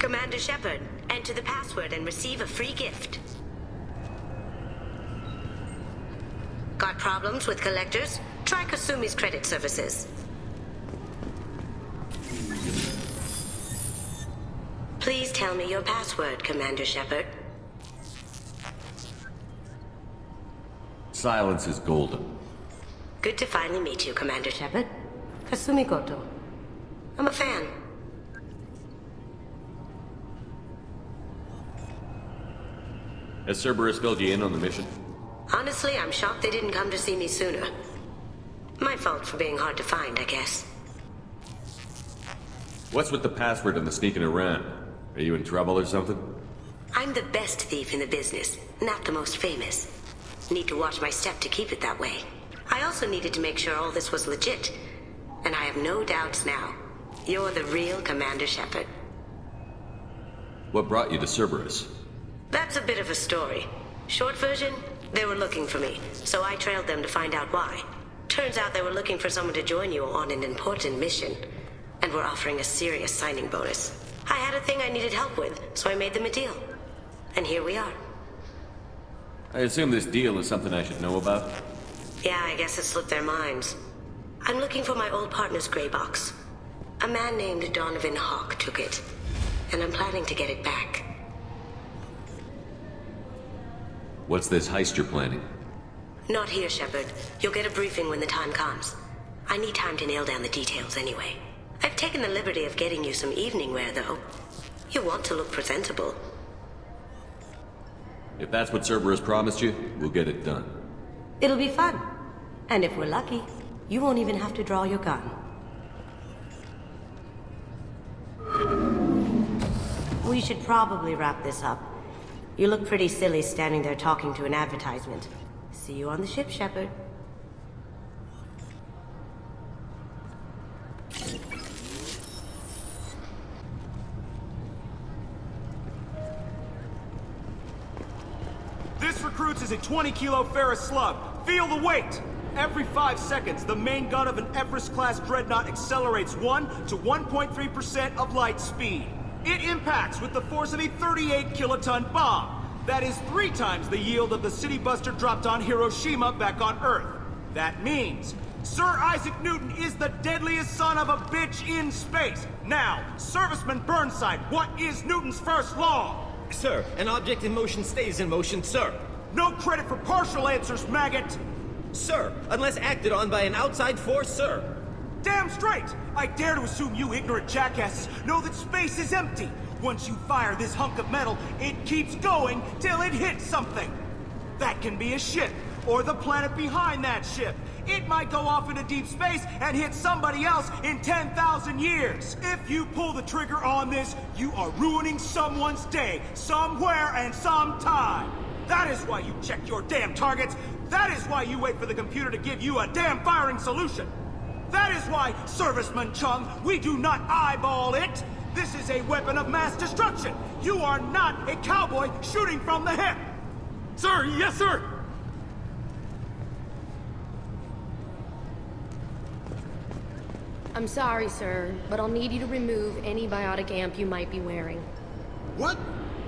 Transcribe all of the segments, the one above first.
Commander Shepard, enter the password and receive a free gift. Got problems with collectors? Try Kasumi's credit services. Please tell me your password, Commander Shepard. Silence is golden. Good to finally meet you, Commander Shepard. Kasumi Goto. I'm a fan. Has Cerberus filled you in on the mission? Honestly, I'm shocked they didn't come to see me sooner. My fault for being hard to find, I guess. What's with the password and the sneaking around? Are you in trouble or something? I'm the best thief in the business, not the most famous. Need to watch my step to keep it that way. I also needed to make sure all this was legit. And I have no doubts now. You're the real Commander Shepard. What brought you to Cerberus? That's a bit of a story. Short version, they were looking for me, so I trailed them to find out why. Turns out they were looking for someone to join you on an important mission, and were offering a serious signing bonus. I had a thing I needed help with, so I made them a deal. And here we are. I assume this deal is something I should know about? Yeah, I guess it slipped their minds. I'm looking for my old partner's gray box. A man named Donovan Hawk took it, and I'm planning to get it back. What's this heist you're planning? Not here, Shepard. You'll get a briefing when the time comes. I need time to nail down the details anyway. I've taken the liberty of getting you some evening wear, though. You want to look presentable. If that's what Cerberus promised you, we'll get it done. It'll be fun. And if we're lucky, you won't even have to draw your gun. We should probably wrap this up. You look pretty silly standing there talking to an advertisement. See you on the ship, Shepard. This recruits is a 20-kilo ferrous slug. Feel the weight! Every 5 seconds, the main gun of an Everest-class dreadnought accelerates 1 to 1.3% of light speed. It impacts with the force of a 38-kiloton bomb. That is 3 times the yield of the city buster dropped on Hiroshima back on Earth. That means Sir Isaac Newton is the deadliest son of a bitch in space. Now, Serviceman Burnside, what is Newton's first law? Sir, an object in motion stays in motion, sir. No credit for partial answers, maggot! Sir, unless acted on by an outside force, sir. Damn straight! I dare to assume you ignorant jackasses know that space is empty. Once you fire this hunk of metal, it keeps going till it hits something. That can be a ship, or the planet behind that ship. It might go off into deep space and hit somebody else in 10,000 years. If you pull the trigger on this, you are ruining someone's day, somewhere and sometime. That is why you check your damn targets. That is why you wait for the computer to give you a damn firing solution. That is why, Serviceman Chung, we do not eyeball it. This is a weapon of mass destruction. You are not a cowboy shooting from the hip. Sir, yes, sir! I'm sorry, sir, but I'll need you to remove any biotic amp you might be wearing. What?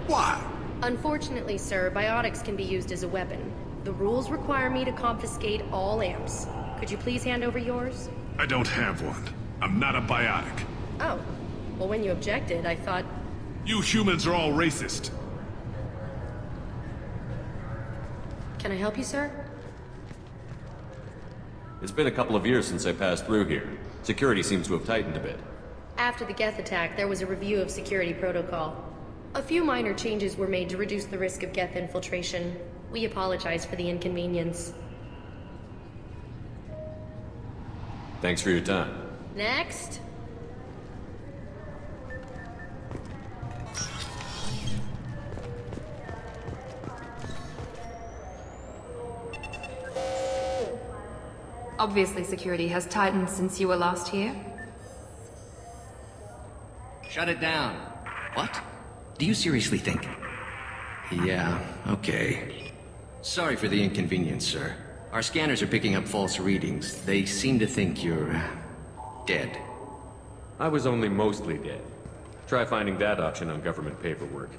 Why? Unfortunately, sir, biotics can be used as a weapon. The rules require me to confiscate all amps. Could you please hand over yours? I don't have one. I'm not a biotic. Oh. Well, when you objected, I thought... You humans are all racist. Can I help you, sir? It's been a couple of years since I passed through here. Security seems to have tightened a bit. After the Geth attack, there was a review of security protocol. A few minor changes were made to reduce the risk of Geth infiltration. We apologize for the inconvenience. Thanks for your time. Next. Obviously, security has tightened since you were last here. Shut it down. What? Do you seriously think? Yeah, okay. Sorry for the inconvenience, sir. Our scanners are picking up false readings. They seem to think you're... dead. I was only mostly dead. Try finding that option on government paperwork.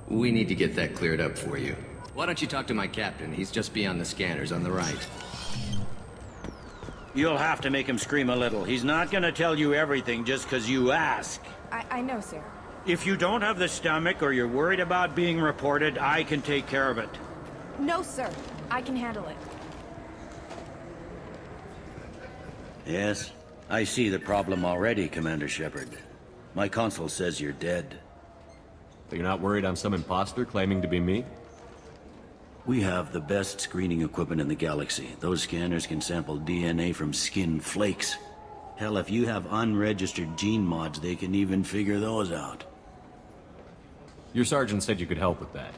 We need to get that cleared up for you. Why don't you talk to my captain? He's just beyond the scanners on the right. You'll have to make him scream a little. He's not gonna tell you everything just because you ask. I know, sir. If you don't have the stomach or you're worried about being reported, I can take care of it. No, sir. I can handle it. Yes, I see the problem already, Commander Shepard. My consul says you're dead. But you're not worried I'm some imposter claiming to be me? We have the best screening equipment in the galaxy. Those scanners can sample DNA from skin flakes. Hell, if you have unregistered gene mods, they can even figure those out. Your sergeant said you could help with that.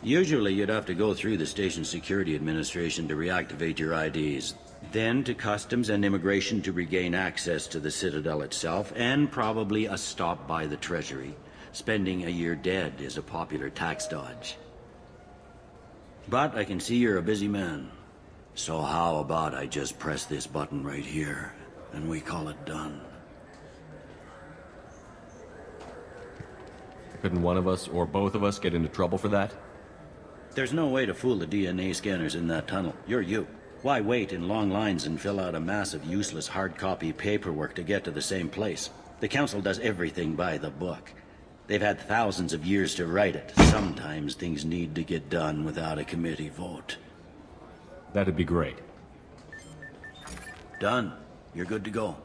Usually you'd have to go through the station security administration to reactivate your IDs. Then to customs and immigration to regain access to the Citadel itself, and probably a stop by the Treasury. Spending a year dead is a popular tax dodge. But I can see you're a busy man. So how about I just press this button right here, and we call it done? Couldn't one of us, or both of us, get into trouble for that? There's no way to fool the DNA scanners in that tunnel. You're you. Why wait in long lines and fill out a massive useless hard copy paperwork to get to the same place? The Council does everything by the book. They've had thousands of years to write it. Sometimes things need to get done without a committee vote. That'd be great. Done. You're good to go.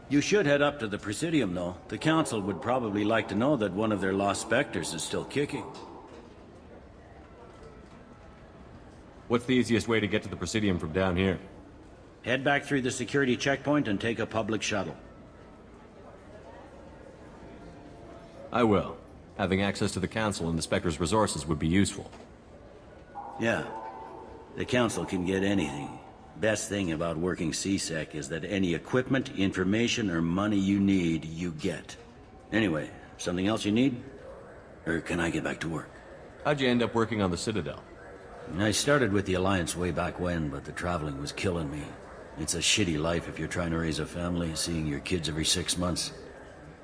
You should head up to the Presidium, though. The Council would probably like to know that one of their lost specters is still kicking. What's the easiest way to get to the Presidium from down here? Head back through the security checkpoint and take a public shuttle. I will. Having access to the Council and the Spectre's resources would be useful. Yeah. The Council can get anything. Best thing about working CSEC is that any equipment, information, or money you need, you get. Anyway, something else you need? Or can I get back to work? How'd you end up working on the Citadel? I started with the Alliance way back when, but the traveling was killing me. It's a shitty life if you're trying to raise a family, seeing your kids every 6 months.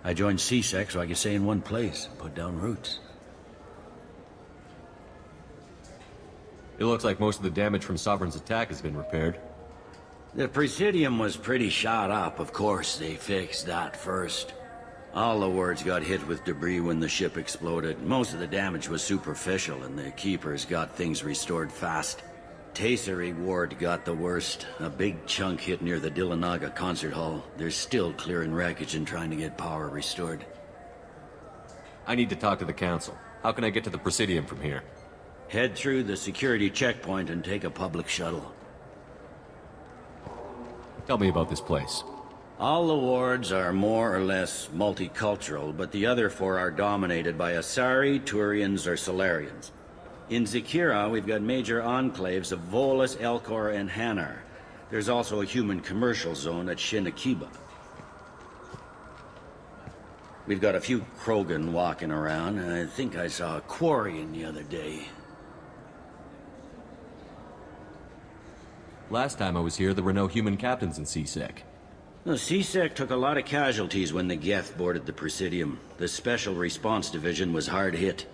I joined CSEC so I could stay in one place and put down roots. It looks like most of the damage from Sovereign's attack has been repaired. The Presidium was pretty shot up, of course. They fixed that first. All the wards got hit with debris when the ship exploded. Most of the damage was superficial, and the Keepers got things restored fast. Tasery Ward got the worst. A big chunk hit near the Dillanaga concert hall. They're still clearing wreckage and trying to get power restored. I need to talk to the Council. How can I get to the Presidium from here? Head through the security checkpoint and take a public shuttle. Tell me about this place. All the wards are more or less multicultural, but the other 4 are dominated by Asari, Turians, or Solarians. In Zakira, we've got major enclaves of Volus, Elcor, and Hanar. There's also a human commercial zone at Shinakiba. We've got a few Krogan walking around, and I think I saw a Quarian the other day. Last time I was here, there were no human captains in CSEC. The CSEC took a lot of casualties when the Geth boarded the Presidium. The Special Response Division was hard hit.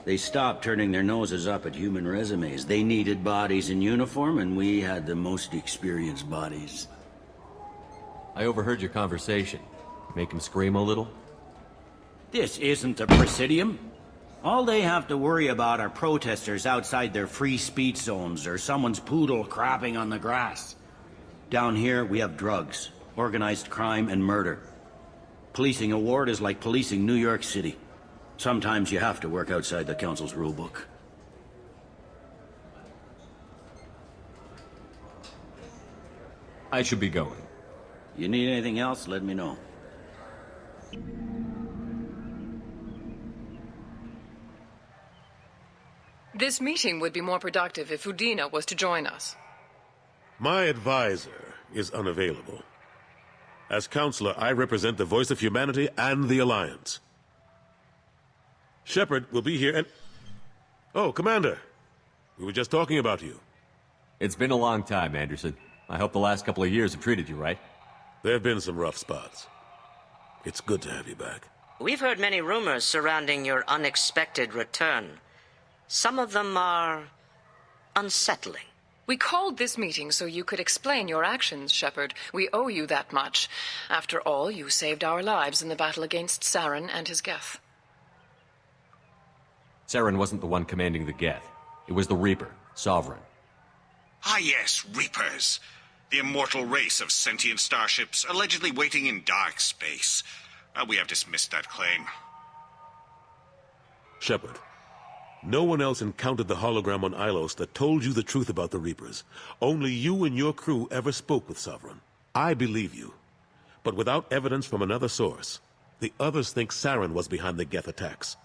They stopped turning their noses up at human resumes. They needed bodies in uniform, and we had the most experienced bodies. I overheard your conversation. Make him scream a little? This isn't the Presidium. All they have to worry about are protesters outside their free speech zones or someone's poodle crapping on the grass. Down here, we have drugs, organized crime, and murder. Policing a ward is like policing New York City. Sometimes you have to work outside the Council's rulebook. I should be going. You need anything else, let me know. This meeting would be more productive if Udina was to join us. My advisor is unavailable. As counselor, I represent the voice of humanity and the Alliance. Shepard will be here and... Oh, Commander. We were just talking about you. It's been a long time, Anderson. I hope the last couple of years have treated you right. There have been some rough spots. It's good to have you back. We've heard many rumors surrounding your unexpected return. Some of them are unsettling. We called this meeting so you could explain your actions, Shepard. We owe you that much. After all, you saved our lives in the battle against Saren and his Geth. Saren wasn't the one commanding the Geth. It was the Reaper, Sovereign. Ah yes, Reapers. The immortal race of sentient starships allegedly waiting in dark space. We have dismissed that claim. Shepard, no one else encountered the hologram on Ilos that told you the truth about the Reapers. Only you and your crew ever spoke with Sovereign. I believe you. But without evidence from another source, the others think Saren was behind the Geth attacks.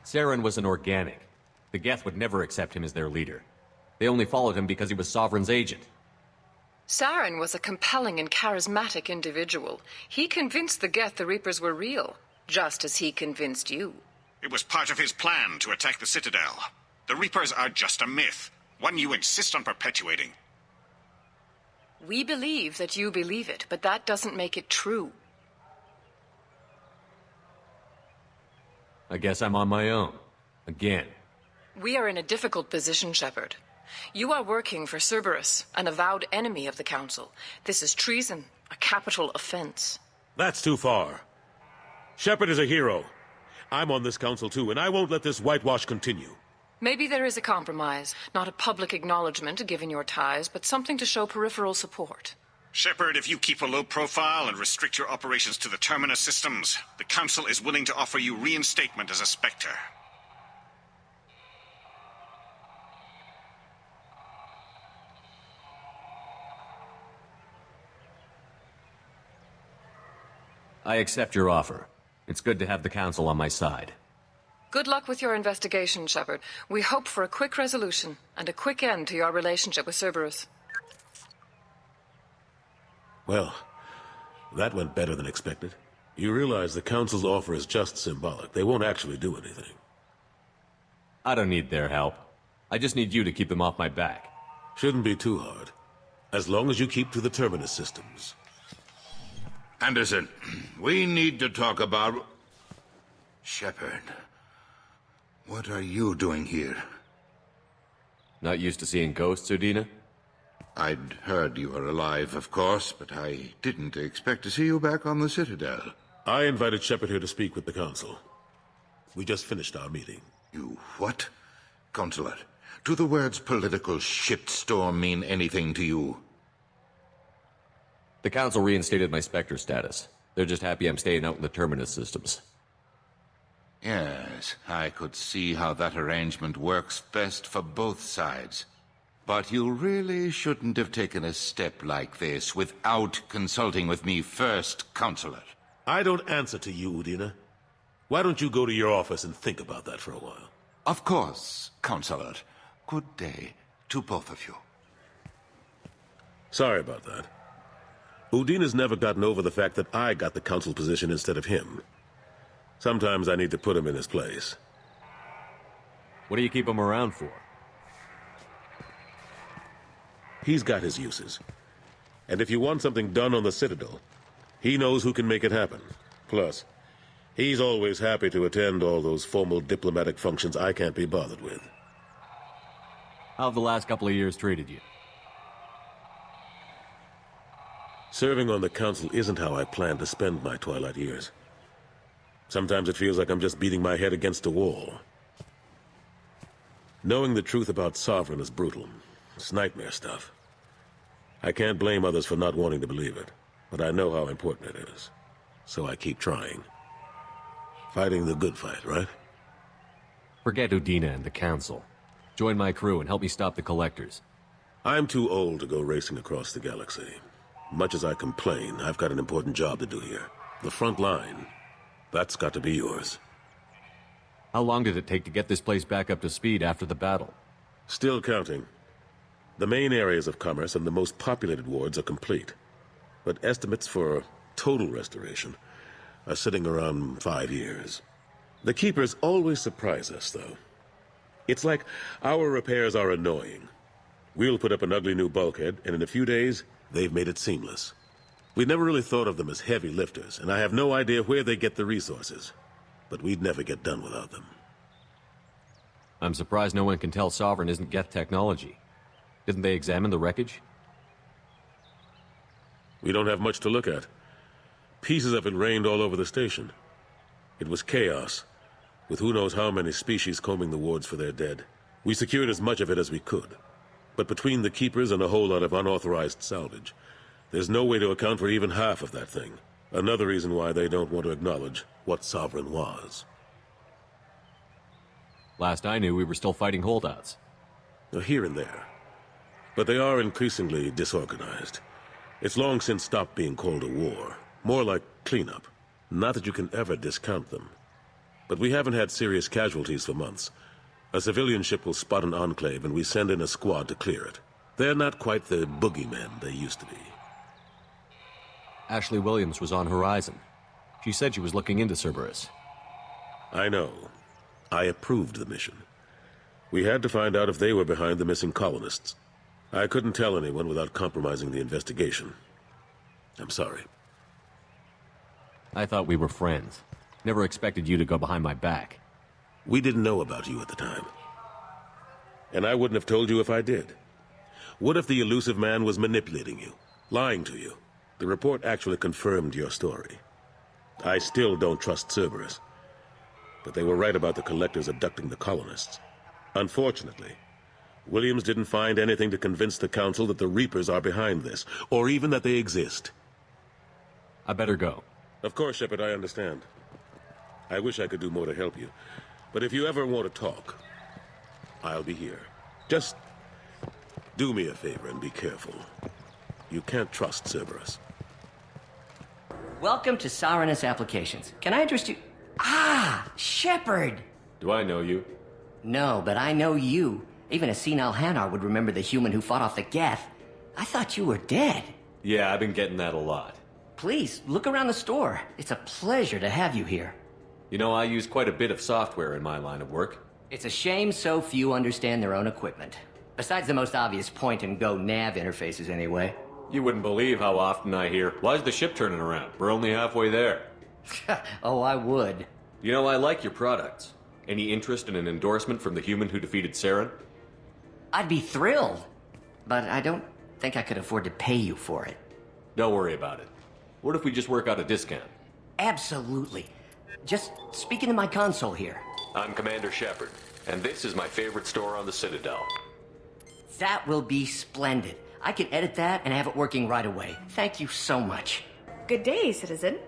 Saren was an organic. The Geth would never accept him as their leader. They only followed him because he was Sovereign's agent. Saren was a compelling and charismatic individual. He convinced the Geth the Reapers were real, just as he convinced you. It was part of his plan to attack the Citadel. The Reapers are just a myth, one you insist on perpetuating. We believe that you believe it, but that doesn't make it true. I guess I'm on my own. Again. We are in a difficult position, Shepard. You are working for Cerberus, an avowed enemy of the Council. This is treason, a capital offense. That's too far. Shepard is a hero. I'm on this council too, and I won't let this whitewash continue. Maybe there is a compromise. Not a public acknowledgement given your ties, but something to show peripheral support. Shepard, if you keep a low profile and restrict your operations to the Terminus systems, the Council is willing to offer you reinstatement as a Spectre. I accept your offer. It's good to have the Council on my side. Good luck with your investigation, Shepard. We hope for a quick resolution and a quick end to your relationship with Cerberus. Well, that went better than expected. You realize the Council's offer is just symbolic. They won't actually do anything. I don't need their help. I just need you to keep them off my back. Shouldn't be too hard. As long as you keep to the Terminus systems. Anderson, we need to talk about... Shepard, what are you doing here? Not used to seeing ghosts, Udina? I'd heard you were alive, of course, but I didn't expect to see you back on the Citadel. I invited Shepard here to speak with the Council. We just finished our meeting. You what? Consulate, do the words political shitstorm mean anything to you? The Council reinstated my Spectre status. They're just happy I'm staying out in the Terminus systems. Yes, I could see how that arrangement works best for both sides. But you really shouldn't have taken a step like this without consulting with me first, Consulate. I don't answer to you, Udina. Why don't you go to your office and think about that for a while? Of course, Consulate. Good day to both of you. Sorry about that. Udina's never gotten over the fact that I got the Council position instead of him. Sometimes I need to put him in his place. What do you keep him around for? He's got his uses. And if you want something done on the Citadel, he knows who can make it happen. Plus, he's always happy to attend all those formal diplomatic functions I can't be bothered with. How have the last couple of years treated you? Serving on the Council isn't how I plan to spend my twilight years. Sometimes it feels like I'm just beating my head against a wall. Knowing the truth about Sovereign is brutal. It's nightmare stuff. I can't blame others for not wanting to believe it, but I know how important it is. So I keep trying. Fighting the good fight, right? Forget Udina and the Council. Join my crew and help me stop the Collectors. I'm too old to go racing across the galaxy. Much as I complain, I've got an important job to do here. The front line. That's got to be yours. How long did it take to get this place back up to speed after the battle? Still counting. The main areas of commerce and the most populated wards are complete. But estimates for total restoration are sitting around 5 years. The Keepers always surprise us, though. It's like our repairs are annoying. We'll put up an ugly new bulkhead, and in a few days, they've made it seamless. We never really thought of them as heavy lifters, and I have no idea where they get the resources. But we'd never get done without them. I'm surprised no one can tell Sovereign isn't Geth technology. Didn't they examine the wreckage? We don't have much to look at. Pieces of it rained all over the station. It was chaos, with who knows how many species combing the wards for their dead. We secured as much of it as we could. But between the Keepers and a whole lot of unauthorized salvage, there's no way to account for even half of that thing. Another reason why they don't want to acknowledge what Sovereign was. Last I knew, we were still fighting holdouts. Here and there. But they are increasingly disorganized. It's long since stopped being called a war. More like cleanup. Not that you can ever discount them. But we haven't had serious casualties for months. A civilian ship will spot an enclave and we send in a squad to clear it. They're not quite the boogeymen they used to be. Ashley Williams was on Horizon. She said she was looking into Cerberus. I know. I approved the mission. We had to find out if they were behind the missing colonists. I couldn't tell anyone without compromising the investigation. I'm sorry. I thought we were friends. Never expected you to go behind my back. We didn't know about you at the time. And I wouldn't have told you if I did. What if the elusive man was manipulating you, lying to you? The report actually confirmed your story. I still don't trust Cerberus. But they were right about the collectors abducting the colonists. Unfortunately, Williams didn't find anything to convince the Council that the Reapers are behind this, or even that they exist. I better go. Of course, Shepard, I understand. I wish I could do more to help you. But if you ever want to talk, I'll be here. Just do me a favor and be careful. You can't trust Cerberus. Welcome to Sovereignist Applications. Can I interest you? Ah, Shepard! Do I know you? No, but I know you. Even a senile Hanar would remember the human who fought off the Geth. I thought you were dead. Yeah, I've been getting that a lot. Please, look around the store. It's a pleasure to have you here. You know, I use quite a bit of software in my line of work. It's a shame so few understand their own equipment. Besides the most obvious point-and-go nav interfaces, anyway. You wouldn't believe how often I hear, "Why's the ship turning around? We're only halfway there." Oh, I would. You know, I like your products. Any interest in an endorsement from the human who defeated Saren? I'd be thrilled. But I don't think I could afford to pay you for it. Don't worry about it. What if we just work out a discount? Absolutely. Just speak into my console here. I'm Commander Shepard, and this is my favorite store on the Citadel. That will be splendid. I can edit that and have it working right away. Thank you so much. Good day, citizen.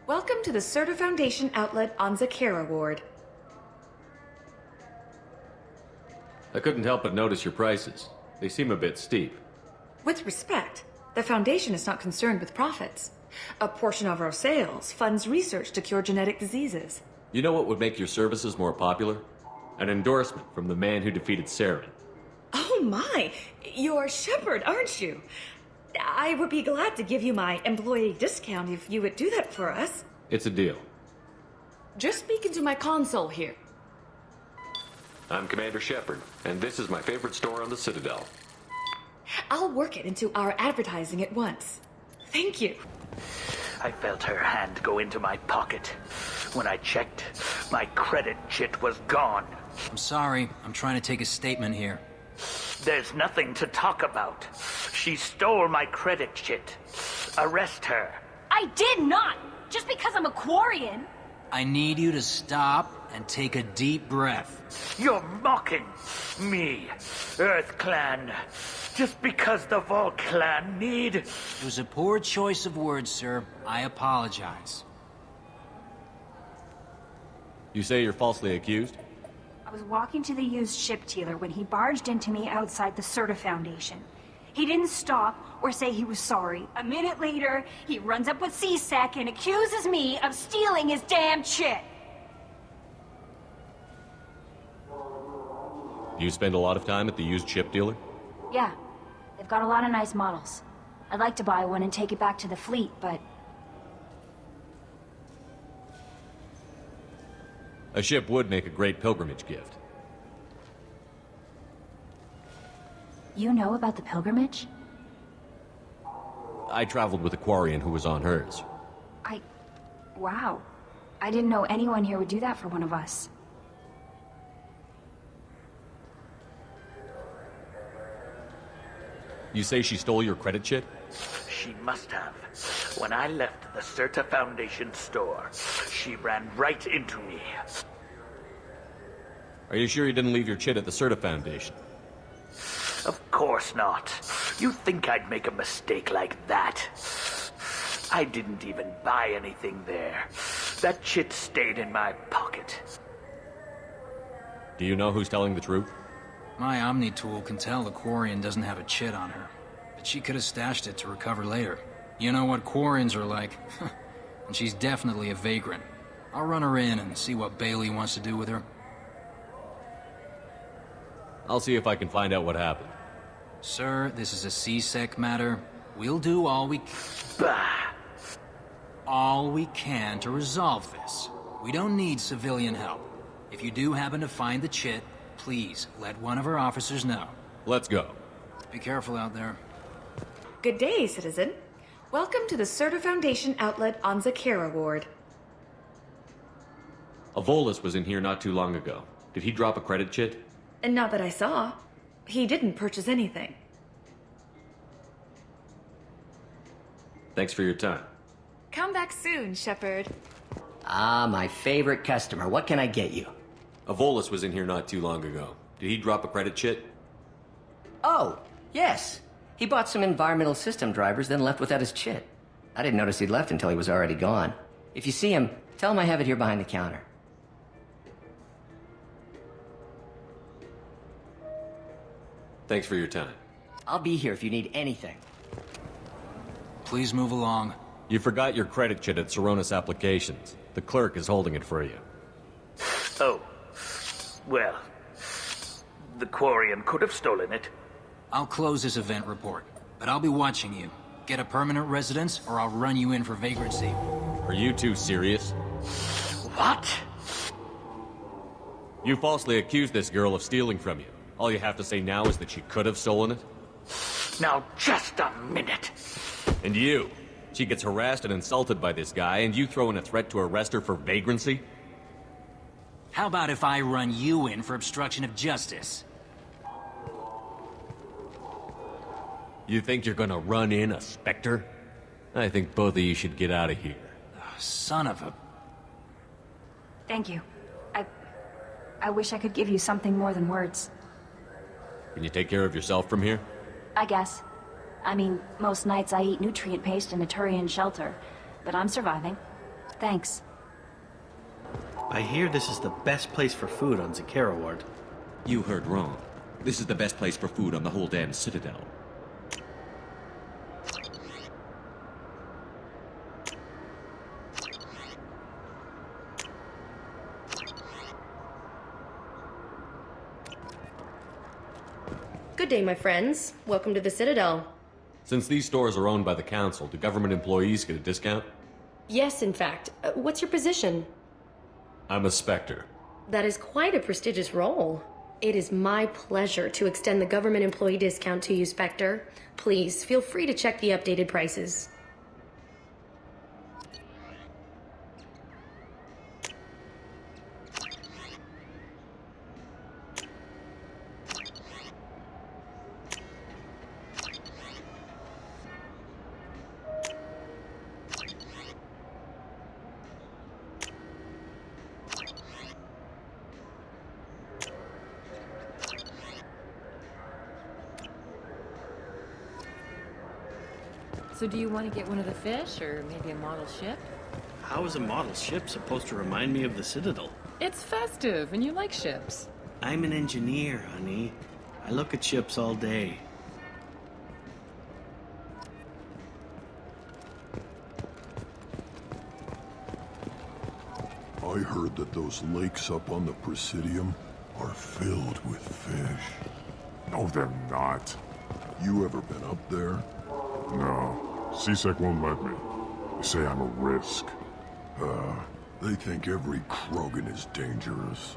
Welcome to the Certa Foundation outlet on Zakera Ward. I couldn't help but notice your prices. They seem a bit steep. With respect, the Foundation is not concerned with profits. A portion of our sales funds research to cure genetic diseases. You know what would make your services more popular? An endorsement from the man who defeated Saren. Oh my! You're Shepard, aren't you? I would be glad to give you my employee discount if you would do that for us. It's a deal. Just speak into my console here. I'm Commander Shepard, and this is my favorite store on the Citadel. I'll work it into our advertising at once. Thank you. I felt her hand go into my pocket. When I checked, my credit chit was gone. I'm sorry. I'm trying to take a statement here. There's nothing to talk about. She stole my credit chit. Arrest her. I did not! Just because I'm a Quarian. I need you to stop and take a deep breath. You're mocking me, Earth Clan. Just because the Vol Clan need... It was a poor choice of words, sir. I apologize. You say you're falsely accused? I was walking to the used ship dealer when he barged into me outside the Certa Foundation. He didn't stop or say he was sorry. A minute later, he runs up with C-Sec and accuses me of stealing his damn chit. You spend a lot of time at the used ship dealer? Yeah, they've got a lot of nice models. I'd like to buy one and take it back to the fleet, but... A ship would make a great pilgrimage gift. You know about the pilgrimage? I traveled with a Quarian who was on hers. Wow. I didn't know anyone here would do that for one of us. You say she stole your credit chit? She must have. When I left the Certa Foundation store, she ran right into me. Are you sure you didn't leave your chit at the Certa Foundation? Of course not. You think I'd make a mistake like that? I didn't even buy anything there. That chit stayed in my pocket. Do you know who's telling the truth? My Omni tool can tell the Quarian doesn't have a chit on her, but she could have stashed it to recover later. You know what Quarians are like, and she's definitely a vagrant. I'll run her in and see what Bailey wants to do with her. I'll see if I can find out what happened. Sir, this is a C-Sec matter. We'll do all we can to resolve this. We don't need civilian help. If you do happen to find the chit, please let one of our officers know. Let's go. Be careful out there. Good day, citizen. Welcome to the Certa Foundation outlet on Zakera Ward. A Volus was in here not too long ago. Did he drop a credit chit? And not that I saw. He didn't purchase anything. Thanks for your time. Come back soon, Shepard. Ah, my favorite customer. What can I get you? A Volus was in here not too long ago. Did he drop a credit chit? Oh, yes. He bought some environmental system drivers, then left without his chit. I didn't notice he'd left until he was already gone. If you see him, tell him I have it here behind the counter. Thanks for your time. I'll be here if you need anything. Please move along. You forgot your credit chit at Saronis Applications. The clerk is holding it for you. Oh. Well, the Quarian could have stolen it. I'll close this event report, but I'll be watching you. Get a permanent residence, or I'll run you in for vagrancy. Are you two serious? What? You falsely accused this girl of stealing from you. All you have to say now is that she could have stolen it? Now, just a minute. And you? She gets harassed and insulted by this guy, and you throw in a threat to arrest her for vagrancy? How about if I run you in for obstruction of justice? You think you're gonna run in a Spectre? I think both of you should get out of here. Oh, son of a... Thank you. I wish I could give you something more than words. Can you take care of yourself from here? I guess. I mean, most nights I eat nutrient paste in a Turian shelter, but I'm surviving. Thanks. I hear this is the best place for food on Zakera Ward. You heard wrong. This is the best place for food on the whole damn Citadel. Good day, my friends. Welcome to the Citadel. Since these stores are owned by the Council, do government employees get a discount? Yes, in fact. What's your position? I'm a Spectre. That is quite a prestigious role. It is my pleasure to extend the government employee discount to you, Spectre. Please, feel free to check the updated prices. So do you want to get one of the fish, or maybe a model ship? How is a model ship supposed to remind me of the Citadel? It's festive, and you like ships. I'm an engineer, honey. I look at ships all day. I heard that those lakes up on the Presidium are filled with fish. No, they're not. You ever been up there? No. CSEC won't let me. They say I'm a risk. They think every Krogan is dangerous.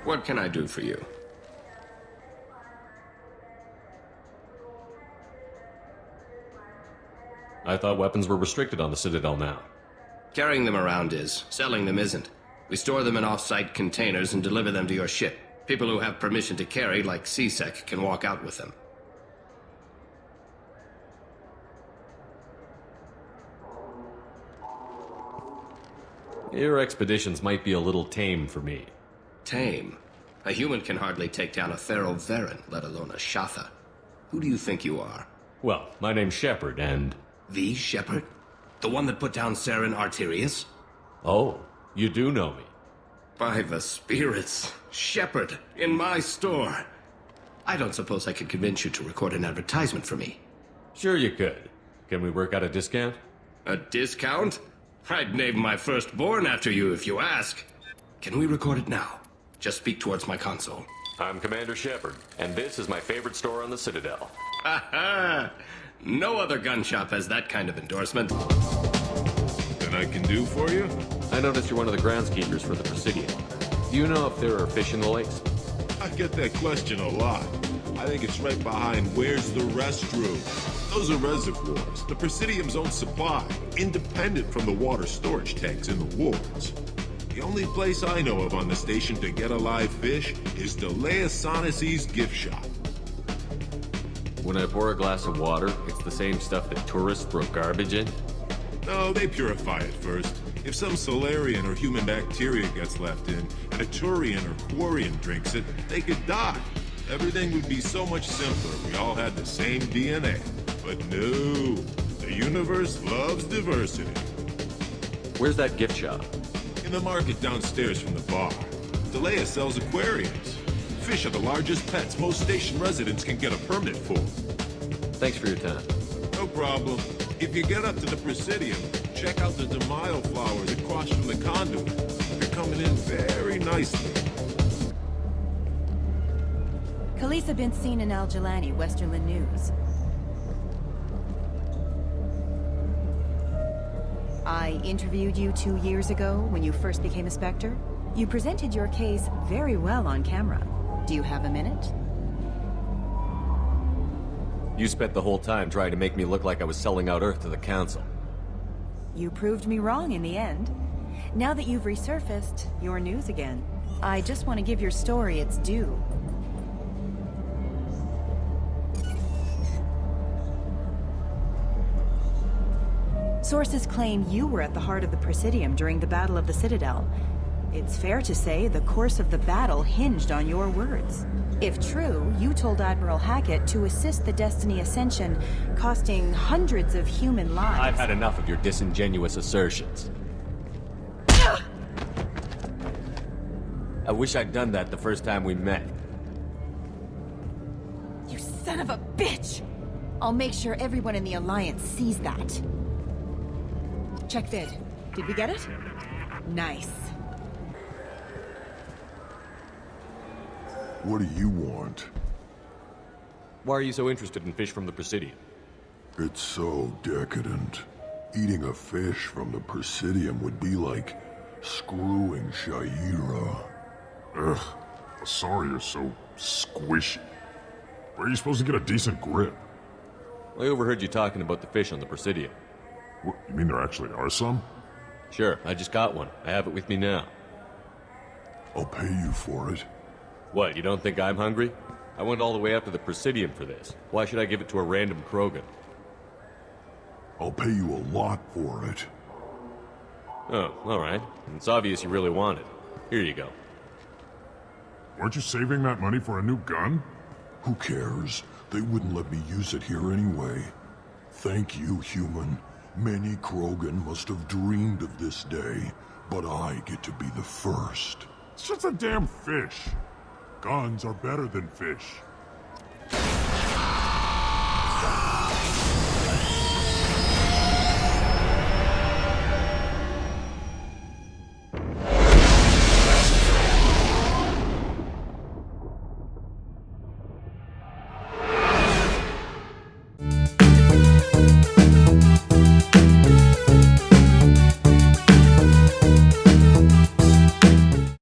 What can I do for you? I thought weapons were restricted on the Citadel now. Carrying them around is. Selling them isn't. We store them in off-site containers and deliver them to your ship. People who have permission to carry, like CSEC, can walk out with them. Your expeditions might be a little tame for me. Tame? A human can hardly take down a Pharaoh Varen, let alone a Shatha. Who do you think you are? Well, my name's Shepard, and... The Shepard? The one that put down Saren Arterius? Oh, you do know me. By the spirits. Shepard, in my store. I don't suppose I could convince you to record an advertisement for me. Sure you could. Can we work out a discount? A discount? I'd name my firstborn after you if you ask. Can we record it now? Just speak towards my console. I'm Commander Shepard, and this is my favorite store on the Citadel. Ha ha! No other gun shop has that kind of endorsement. That I can do for you? I noticed you're one of the groundskeepers for the Presidium. Do you know if there are fish in the lakes? I get that question a lot. I think it's right behind where's the restroom. Those are reservoirs, the Presidium's own supply, independent from the water storage tanks in the wards. The only place I know of on the station to get a live fish is Delea Sonesi's gift shop. When I pour a glass of water, it's the same stuff that tourists throw garbage in? No, they purify it first. If some Solarian or human bacteria gets left in, and a Turian or Quarian drinks it, they could die. Everything would be so much simpler if we all had the same DNA. But no, the universe loves diversity. Where's that gift shop? In the market downstairs from the bar. Delea sells aquariums. Fish are the largest pets most station residents can get a permit for. Thanks for your time. No problem. If you get up to the Presidium, check out the DeMaio flowers across from the conduit. They're coming in very nicely. Khaleesa been seen in Al Jalani, Westerland News. I interviewed you 2 years ago when you first became a Spectre. You presented your case very well on camera. Do you have a minute? You spent the whole time trying to make me look like I was selling out Earth to the Council. You proved me wrong in the end. Now that you've resurfaced, you're news again. I just want to give your story its due. Sources claim you were at the heart of the Presidium during the Battle of the Citadel. It's fair to say the course of the battle hinged on your words. If true, you told Admiral Hackett to assist the Destiny Ascension, costing hundreds of human lives. I've had enough of your disingenuous assertions. I wish I'd done that the first time we met. You son of a bitch! I'll make sure everyone in the Alliance sees that. Check vid. Did we get it? Nice. What do you want? Why are you so interested in fish from the Presidium? It's so decadent. Eating a fish from the Presidium would be like screwing Shaira. Ugh, sorry you're so squishy. Where are you supposed to get a decent grip? I overheard you talking about the fish on the Presidium. What, you mean there actually are some? Sure, I just got one. I have it with me now. I'll pay you for it. What, you don't think I'm hungry? I went all the way up to the Presidium for this. Why should I give it to a random Krogan? I'll pay you a lot for it. Oh, alright. It's obvious you really want it. Here you go. Weren't you saving that money for a new gun? Who cares? They wouldn't let me use it here anyway. Thank you, human. Many Krogan must have dreamed of this day, but I get to be the first. It's just a damn fish. Guns are better than fish.